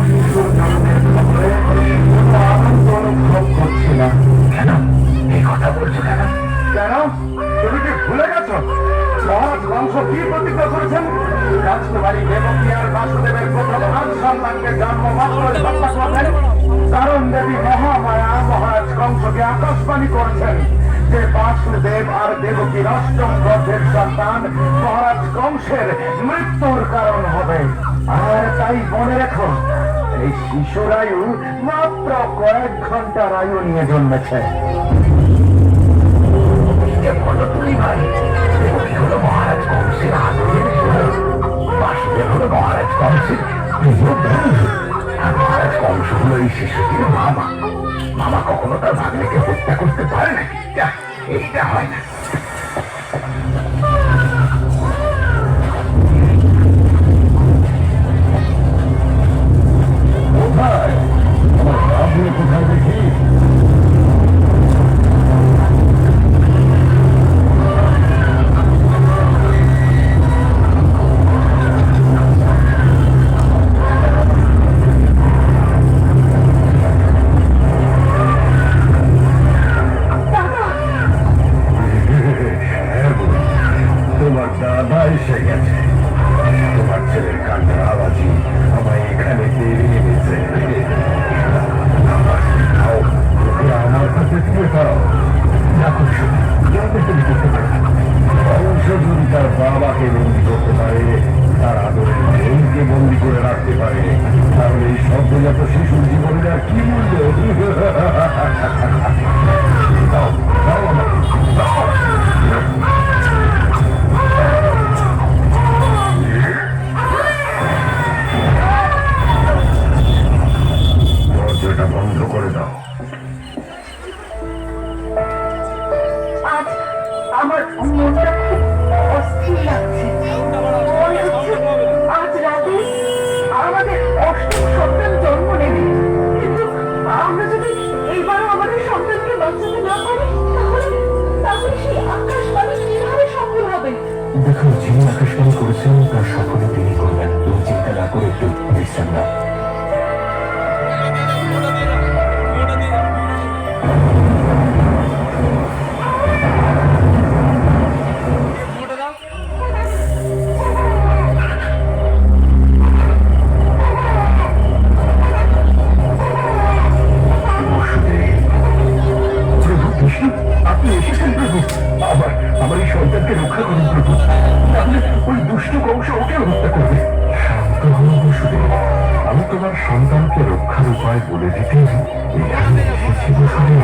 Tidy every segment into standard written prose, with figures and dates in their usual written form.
শিশুর জন্মের খবরে কোনো আনন্দ অনুভব করছি না। কেন এই কথা বলছো কেন? কেন? তুমি কি ভুলে গেছো মহারাজ কংস কি প্রতিজ্ঞা করেছেন? রাজকুমারী দেবকী আর বাসুদেবের প্রথম আজ সন্তানকে জন্ম মাত্র হত্যা করবেন। কারণ দেবী মহামায়া মহারাজ কংসকে আকাশবাণী করেছেন যে বাসুদেব আর দেবকীর অষ্টম গর্ভের সন্তান মহারাজ কংসের মৃত্যুর কারণ হবে। আর তাই মনে রেখো, এই শিশুর আয়ু মাত্র কয়েক ঘন্টার আয়ু নিয়ে জন্মেছে। দেবকী হলো মহারাজ কংসের আদরের ছেলে, বাসুদেব হলো মহারাজ কংসের প্রিয় বন্ধু, আর মহারাজ কংস হলো এই শিশুটির মামা। মামা কখনো তার ভাগ্নেকে হত্যা করতে পারে নাকি? এইটা হয় না। কোথায় আমার ভাগ্নে? কোথায় দেখি? তোমার দাদা এসে গেছে। তোমার ছেলের কান্নার আওয়াজই আমায় এখানে বেরিয়ে এনেছে। আমার কাছে ফিরে দাও। এখন শুনে তুমি করতে পারো। কংস যদি তার বাবাকে বন্দি করতে পারে, তার আদরের মেয়েকে বন্দি করে রাখতে পারে, তাহলে এই সদ্যজাত শিশুর জীবনের আর কি মূল্য? দাও, দাও আমাকে, দাও। দরজাটা বন্ধ করে দাও। আজ আমার মনটা খুব অস্থির লাগছে। মনে হচ্ছে আজ রাতে আমাদের অষ্টম সন্তান জন্ম নেবে, কিন্তু আমরা যদি এইবারও আমাদের সন্তানকে বাঁচাতে না পারি, তাহলে সেই আকাশবাণী কিভাবে সফল হবে? দেখো, যিনি আকাশবাণী করেছেন তার সফলে তিনি করবেন। তুমি চিন্তা না করে একটু বিশ্রাম নাও। আপনি এসেছেন প্রভু। আমার এই সন্তানকে রক্ষা করুন প্রভু, তাহলে ওই দুষ্ট কংস ওকে হত্যা করবে। শান্ত হও বসুদেব, আমি তোমার সন্তানকে রক্ষার উপায় বলে দিতে এখানে এসেছি। বসুদেব,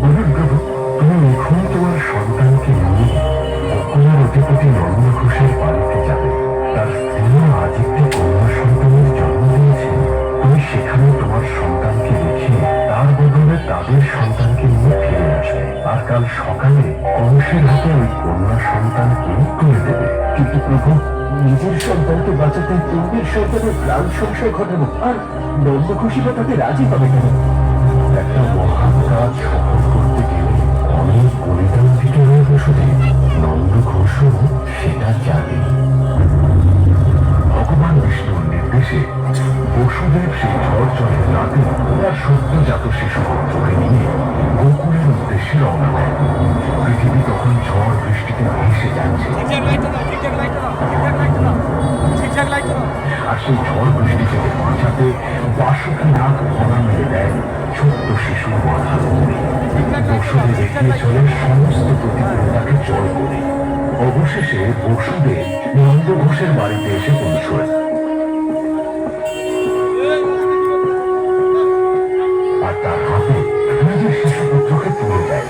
বলুন প্রভু, তুমি এখন তোমার সন্তানকে নিয়ে বকুলের অধিপতি নন্দ ঘোষের বাড়িতে যাবে। তার স্ত্রীও আজ একটি কন্যা সন্তানের জন্ম দিয়েছেন। তুমি সেখানে তোমার সন্তানকে রেখে তার বদলে তাদের সন্তানকে নিয়ে ফিরে আসবে, আর কাল সকালে কংসের হাতে ওই কন্যা সন্তানকে তুলে দেবে। কিন্তু প্রভু, নিজের সন্তানকে বাঁচাতে পূর্বের সন্তানের প্রাণ সংশয় ঘটানো, আর নন্দ খুশি বা তাতে রাজি হবে কেন? একটা মহান কাজ সফল করতে গেলে অনেক বলিদান দিতে হয় বসুদেব। নন্দ ঘোষও সেটা জানে। ভগবান বিষ্ণুর নির্দেশে বসুদেব সেই ঝড় রাতে তার সদ্যজাত শিশুকে ধরে নিয়ে গোকুলের উদ্দেশ্যে রওনা দেয়। পৃথিবী তখন ঝড় বৃষ্টিতে ভেসে যাচ্ছে, আর সেই ঝড় বৃষ্টি থেকে বাঁচাতে বাসুকি নাগ ধরা মেরে দেয় ছোট্ট শিশুর মাথার উপরে। বসুদেব এগিয়ে চলে সমস্ত প্রতিকূলতাকে জয় করে। অবশেষে বসুদেব নন্দ ঘোষের বাড়িতে এসে পৌঁছয়। আর তার হাতে নিজের শিশুপুত্রকে তুলে দেয়।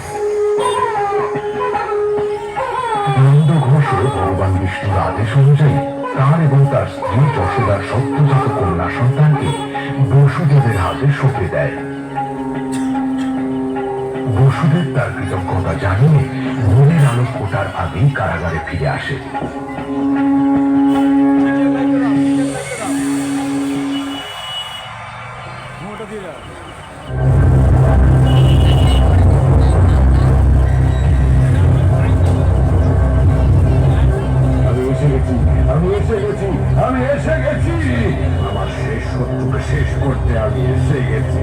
নন্দ ঘোষও ভগবান বিষ্ণুর আদেশ অনুযায়ী তার এবং তার স্ত্রী যশোদার সদ্যজাত কন্যা সন্তানকে বসুদেবের হাতে সঁপে দেয়। বসুদেব তার কৃতজ্ঞতা জানিয়ে মনের আলো ফোটার আগেই কারাগারে ফিরে আসে। আমি এসে গেছি, আমার শেষ শত্রুকে শেষ করতে আমি এসে গেছি।